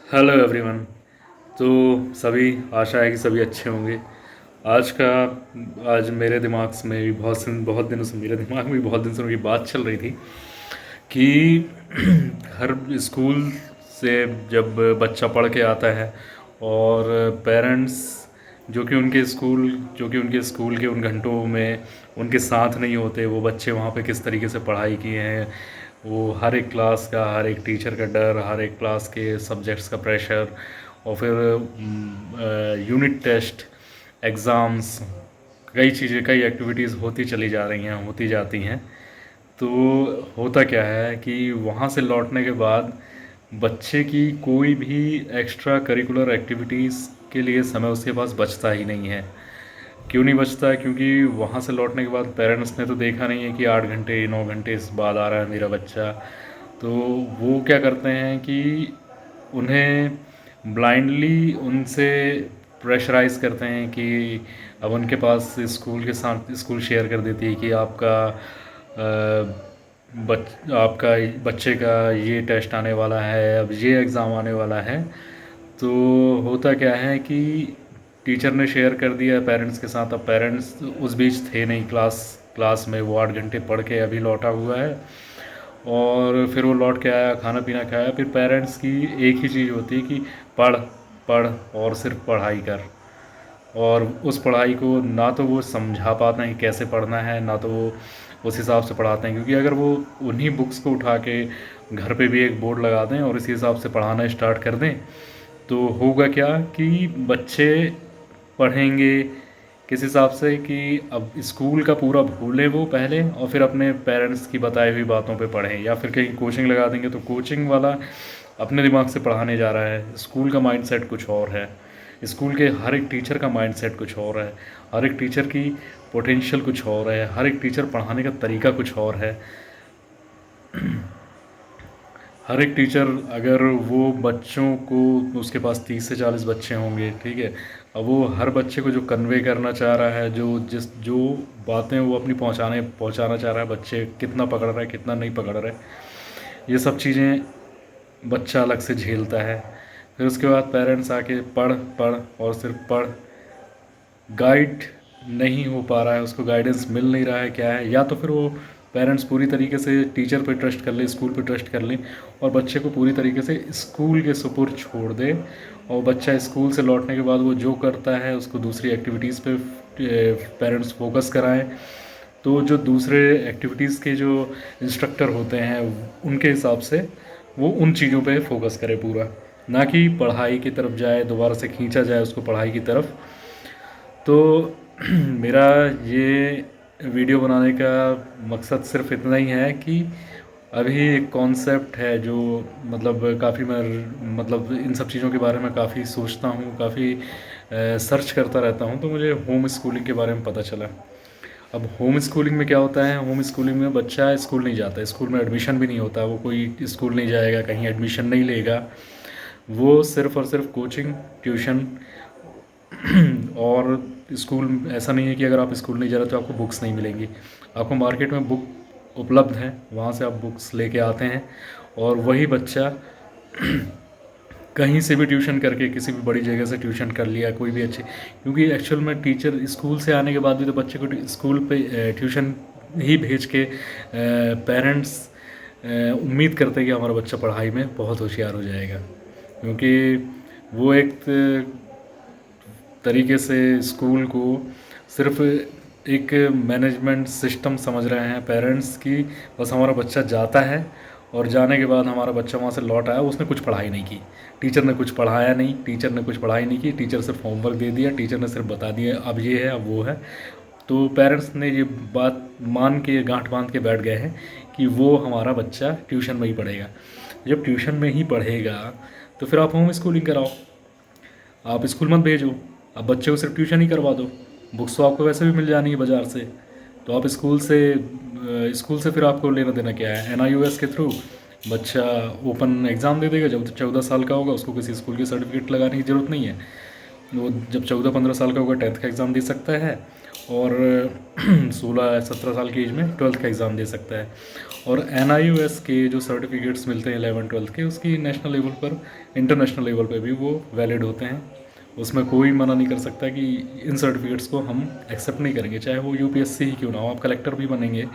Hello everyone. तो सभी आशा है कि सभी अच्छे होंगे। आज का आज मेरे दिमाग से में भी बहुत दिनों से मेरे दिमाग में भी बहुत दिन से मेरी बात चल रही थी कि हर स्कूल से जब बच्चा पढ़ के आता है और पेरेंट्स जो कि उनके स्कूल के उन घंटों में उनके साथ नहीं होते, वो बच्चे वहाँ पे किस तरीके से पढ़ाई किए हैं, वो हर एक क्लास का, हर एक टीचर का डर, हर एक क्लास के सब्जेक्ट्स का प्रेशर, और फिर यूनिट टेस्ट, एग्ज़ाम्स, कई चीज़ें, कई एक्टिविटीज़ होती चली जा रही हैं, होती जाती हैं। तो होता क्या है कि वहाँ से लौटने के बाद बच्चे की कोई भी एक्स्ट्रा करिकुलर एक्टिविटीज़ के लिए समय उसके पास बचता ही नहीं है। क्यों नहीं बचता? क्योंकि वहाँ से लौटने के बाद पेरेंट्स ने तो देखा नहीं है कि 8 घंटे 9 घंटे इस बाद आ रहा है मेरा बच्चा। तो वो क्या करते हैं कि उन्हें ब्लाइंडली उनसे प्रेशराइज़ करते हैं कि अब उनके पास स्कूल के साथ स्कूल शेयर कर देती है कि आपका बच्चे का ये टेस्ट आने वाला है, अब ये एग्ज़ाम आने वाला है। तो होता क्या है कि टीचर ने शेयर कर दिया पेरेंट्स के साथ। अब पेरेंट्स उस बीच थे नहीं, क्लास में वो 8 घंटे पढ़ के अभी लौटा हुआ है, और फिर वो लौट के आया, खाना पीना खाया। फिर पेरेंट्स की एक ही चीज़ होती है कि पढ़ पढ़ और सिर्फ पढ़ाई कर। और उस पढ़ाई को ना तो वो समझा पाते हैं कैसे पढ़ना है, ना तो वो उस हिसाब से पढ़ाते हैं। क्योंकि अगर वो उन्हीं बुक्स को उठा के घर पे भी एक बोर्ड लगा दें और इसी हिसाब से पढ़ाना स्टार्ट कर दें, तो होगा क्या कि बच्चे पढ़ेंगे किस हिसाब से कि अब स्कूल का पूरा भूलें वो पहले, और फिर अपने पेरेंट्स की बताई हुई बातों पे पढ़ें, या फिर कहीं कोचिंग लगा देंगे तो कोचिंग वाला अपने दिमाग से पढ़ाने जा रहा है। स्कूल का माइंडसेट कुछ और है, स्कूल के हर एक टीचर का माइंडसेट कुछ और है, हर एक टीचर की पोटेंशियल कुछ और है, हर एक टीचर पढ़ाने का तरीका कुछ और है। हर एक टीचर, अगर वो बच्चों को, उसके पास 30 से 40 बच्चे होंगे, ठीक है। अब वो हर बच्चे को जो कन्वे करना चाह रहा है, जो बातें वो अपनी पहुंचाना चाह रहा है, बच्चे कितना पकड़ रहे हैं कितना नहीं पकड़ रहे, ये सब चीज़ें बच्चा अलग से झेलता है। फिर उसके बाद पेरेंट्स आके पढ़ पढ़ और सिर्फ पढ़, गाइड नहीं हो पा रहा है, उसको गाइडेंस मिल नहीं रहा है क्या है। या तो फिर वो पेरेंट्स पूरी तरीके से टीचर पे ट्रस्ट कर ले, स्कूल पे ट्रस्ट कर ले, और बच्चे को पूरी तरीके से स्कूल के सुपुर्द छोड़ दे, और बच्चा स्कूल से लौटने के बाद वो जो करता है उसको दूसरी एक्टिविटीज़ पे पेरेंट्स फोकस कराएं। तो जो दूसरे एक्टिविटीज़ के जो इंस्ट्रक्टर होते हैं उनके हिसाब से वो उन चीज़ों पे फोकस करे पूरा, ना कि पढ़ाई की तरफ जाए, दोबारा से खींचा जाए उसको पढ़ाई की तरफ। तो मेरा ये वीडियो बनाने का मकसद सिर्फ इतना ही है कि अभी एक कॉन्सेप्ट है जो, मतलब काफ़ी मैं, मतलब इन सब चीज़ों के बारे में काफ़ी सोचता हूँ, काफ़ी सर्च करता रहता हूँ। तो मुझे होम स्कूलिंग के बारे में पता चला। अब होम स्कूलिंग में क्या होता है? होम स्कूलिंग में बच्चा स्कूल नहीं जाता, स्कूल में एडमिशन भी नहीं होता, वो कोई स्कूल नहीं जाएगा, कहीं एडमिशन नहीं लेगा। वो सिर्फ़ और सिर्फ कोचिंग, ट्यूशन, और स्कूल, ऐसा नहीं है कि अगर आप स्कूल नहीं जा रहे तो आपको बुक्स नहीं मिलेंगी। आपको मार्केट में बुक उपलब्ध है, वहाँ से आप बुक्स लेके आते हैं, और वही बच्चा कहीं से भी ट्यूशन करके, किसी भी बड़ी जगह से ट्यूशन कर लिया, कोई भी अच्छी, क्योंकि एक्चुअल में टीचर स्कूल से आने के बाद भी तो बच्चे को स्कूल पे ट्यूशन ही भेज के पेरेंट्स उम्मीद करते हैं कि हमारा बच्चा पढ़ाई में बहुत होशियार हो जाएगा। क्योंकि वो एक तरीके से स्कूल को सिर्फ एक मैनेजमेंट सिस्टम समझ रहे हैं पेरेंट्स की। बस हमारा बच्चा जाता है, और जाने के बाद हमारा बच्चा वहाँ से लौट आया, उसने कुछ पढ़ाई नहीं की, टीचर ने कुछ पढ़ाया नहीं, टीचर ने कुछ पढ़ाई नहीं की, टीचर सिर्फ होमवर्क दे दिया, टीचर ने सिर्फ बता दिया अब ये है अब वो है। तो पेरेंट्स ने ये बात मान के, गांठ बांध के बैठ गए हैं कि वो हमारा बच्चा ट्यूशन में ही पढ़ेगा। जब ट्यूशन में ही पढ़ेगा तो फिर आप होम स्कूलिंग कराओ, आप स्कूल मत भेजो, आप बच्चे को सिर्फ ट्यूशन ही करवा दो। बुक्स तो आपको वैसे भी मिल जानी है बाज़ार से, तो आप स्कूल से फिर आपको लेना देना क्या है? NIOS के थ्रू बच्चा ओपन एग्ज़ाम दे देगा, जब 14 साल का होगा उसको किसी स्कूल की सर्टिफिकेट लगाने की ज़रूरत नहीं है। वो जब 14-15 साल का होगा 10th का एग्ज़ाम दे सकता है, और 16-17 साल की एज में 12th का एग्ज़ाम दे सकता है। और NIOS के जो सर्टिफिकेट्स मिलते हैं 11-12 के, उसकी नेशनल लेवल पर, इंटरनेशनल लेवल पर भी वो वैलिड होते हैं। उसमें कोई मना नहीं कर सकता कि इन सर्टिफिकेट्स को हम एक्सेप्ट नहीं करेंगे, चाहे वो UPSC ही क्यों ना हो। आप कलेक्टर भी बनेंगे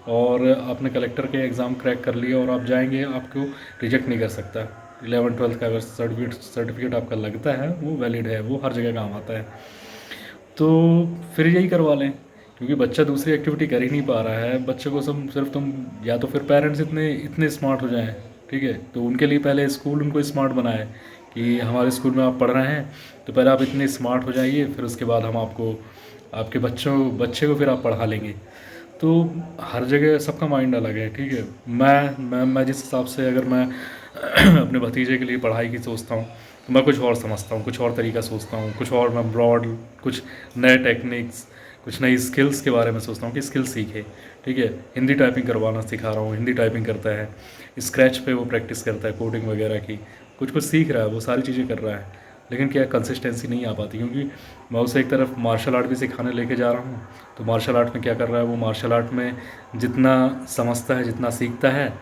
और आपने कलेक्टर के एग्ज़ाम क्रैक कर लिया और आप जाएंगे, आपको रिजेक्ट नहीं कर सकता। 11-12 का अगर सर्टिफिकेट आपका लगता है वो वैलिड है, वो हर जगह काम आता है। तो फिर यही करवा लें, क्योंकि बच्चा दूसरी एक्टिविटी कर ही नहीं पा रहा है। बच्चे को सिर्फ तुम, या तो फिर पेरेंट्स इतने इतने स्मार्ट हो जाएं, ठीक है, तो उनके लिए पहले स्कूल उनको स्मार्ट बनाए कि हमारे स्कूल में आप पढ़ रहे हैं तो पहले आप इतने स्मार्ट हो जाइए, फिर उसके बाद हम आपको, आपके बच्चे को फिर आप पढ़ा लेंगे। तो हर जगह सबका माइंड अलग है, ठीक है। मैं जिस हिसाब से, अगर मैं अपने भतीजे के लिए पढ़ाई की सोचता हूँ तो मैं कुछ और समझता हूँ, कुछ और तरीका सोचता हूँ, कुछ और मैं ब्रॉड, कुछ नए टेक्निक्स, कुछ नई स्किल्स के बारे में सोचता हूँ कि स्किल सीखे, ठीक है। हिंदी टाइपिंग करवाना सिखा रहा हूँ, हिंदी टाइपिंग करता है, स्क्रैच पे वो प्रैक्टिस करता है कोडिंग वगैरह की, कुछ कुछ सीख रहा है, वो सारी चीज़ें कर रहा है। लेकिन क्या कंसिस्टेंसी नहीं आ पाती, क्योंकि मैं उसे एक तरफ मार्शल आर्ट भी सिखाने लेके जा रहा हूँ। तो मार्शल आर्ट में क्या कर रहा है, वो मार्शल आर्ट में जितना समझता है, जितना सीखता है,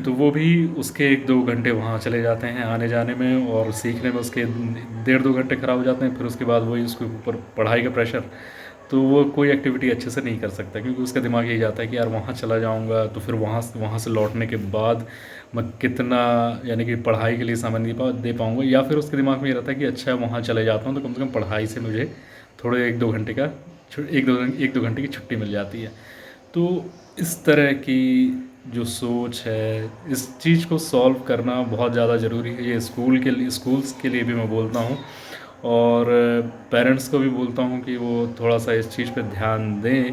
तो वो भी उसके 1-2 घंटे वहाँ चले जाते हैं आने जाने में, और सीखने में उसके 1.5-2 घंटे ख़राब हो जाते हैं। फिर उसके बाद वही उसके ऊपर पढ़ाई का प्रेशर, तो वो कोई एक्टिविटी अच्छे से नहीं कर सकता, क्योंकि उसका दिमाग यही जाता है कि यार वहाँ चला जाऊँगा तो फिर वहाँ से लौटने के बाद मैं कितना, यानी कि पढ़ाई के लिए समय नहीं दे पाऊँगा। या फिर उसके दिमाग में ये रहता है कि अच्छा वहाँ चले जाता हूँ तो कम से कम पढ़ाई से मुझे थोड़े 1-2 घंटे का, 1-2 घंटे की छुट्टी मिल जाती है। तो इस तरह की जो सोच है, इस चीज़ को सॉल्व करना बहुत ज़्यादा ज़रूरी है। ये स्कूल्स के लिए भी मैं बोलता हूँ, और पेरेंट्स को भी बोलता हूँ कि वो थोड़ा सा इस चीज़ पे ध्यान दें।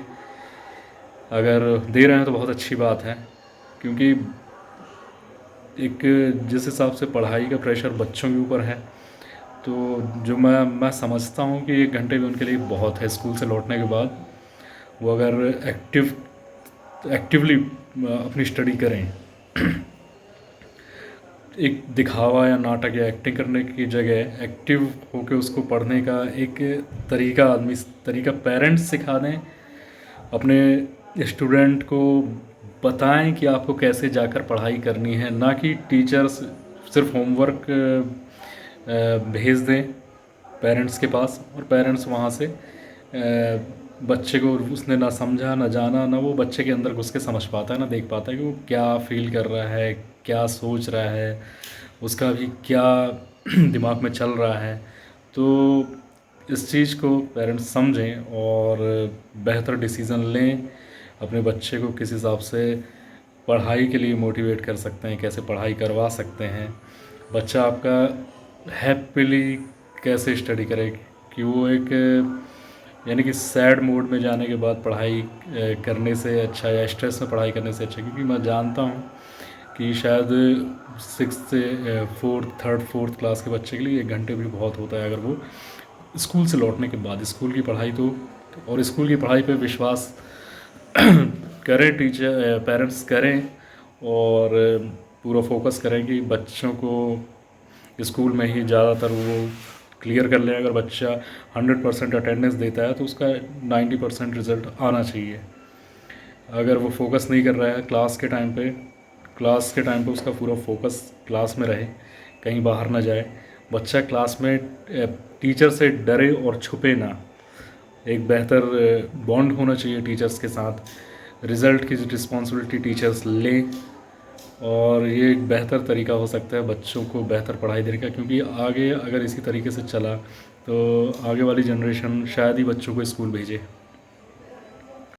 अगर दे रहे हैं तो बहुत अच्छी बात है, क्योंकि एक जिस हिसाब से पढ़ाई का प्रेशर बच्चों के ऊपर है, तो जो मैं समझता हूँ कि 1 घंटे भी उनके लिए बहुत है स्कूल से लौटने के बाद। वो अगर एक्टिवली अपनी स्टडी करें, एक दिखावा या नाटक या एक्टिंग करने की जगह एक्टिव होकर उसको पढ़ने का एक तरीका पेरेंट्स सिखा दें, अपने स्टूडेंट को बताएं कि आपको कैसे जाकर पढ़ाई करनी है, ना कि टीचर्स सिर्फ होमवर्क भेज दें पेरेंट्स के पास, और पेरेंट्स वहाँ से बच्चे को, उसने ना समझा ना जाना, ना वो बच्चे के अंदर घुस के समझ पाता है, ना देख पाता है कि वो क्या फील कर रहा है, क्या सोच रहा है, उसका भी क्या दिमाग में चल रहा है। तो इस चीज़ को पेरेंट्स समझें और बेहतर डिसीज़न लें, अपने बच्चे को किस हिसाब से पढ़ाई के लिए मोटिवेट कर सकते हैं, कैसे पढ़ाई करवा सकते हैं। बच्चा आपका हैप्पीली कैसे स्टडी करे, कि वो एक, यानी कि सैड मोड में जाने के बाद पढ़ाई करने से अच्छा, या स्ट्रेस में पढ़ाई करने से अच्छा, क्योंकि मैं जानता हूँ कि शायद 6th से 4th क्लास के बच्चे के लिए 1 घंटे भी बहुत होता है, अगर वो स्कूल से लौटने के बाद। स्कूल की पढ़ाई तो, और स्कूल की पढ़ाई पे विश्वास करें, पेरेंट्स करें, और पूरा फोकस करें कि बच्चों को स्कूल में ही ज़्यादातर वो क्लियर कर लें। अगर बच्चा 100% अटेंडेंस देता है तो उसका 90% रिज़ल्ट आना चाहिए। अगर वो फोकस नहीं कर रहा है क्लास के टाइम पे उसका पूरा फोकस क्लास में रहे, कहीं बाहर ना जाए। बच्चा क्लास में टीचर से डरे और छुपे ना, एक बेहतर बॉन्ड होना चाहिए टीचर्स के साथ। रिज़ल्ट की रिस्पॉन्सिबिलिटी टीचर्स लें, और ये एक बेहतर तरीका हो सकता है बच्चों को बेहतर पढ़ाई देने का, क्योंकि आगे अगर इसी तरीके से चला तो आगे वाली जनरेशन शायद ही बच्चों को स्कूल भेजे।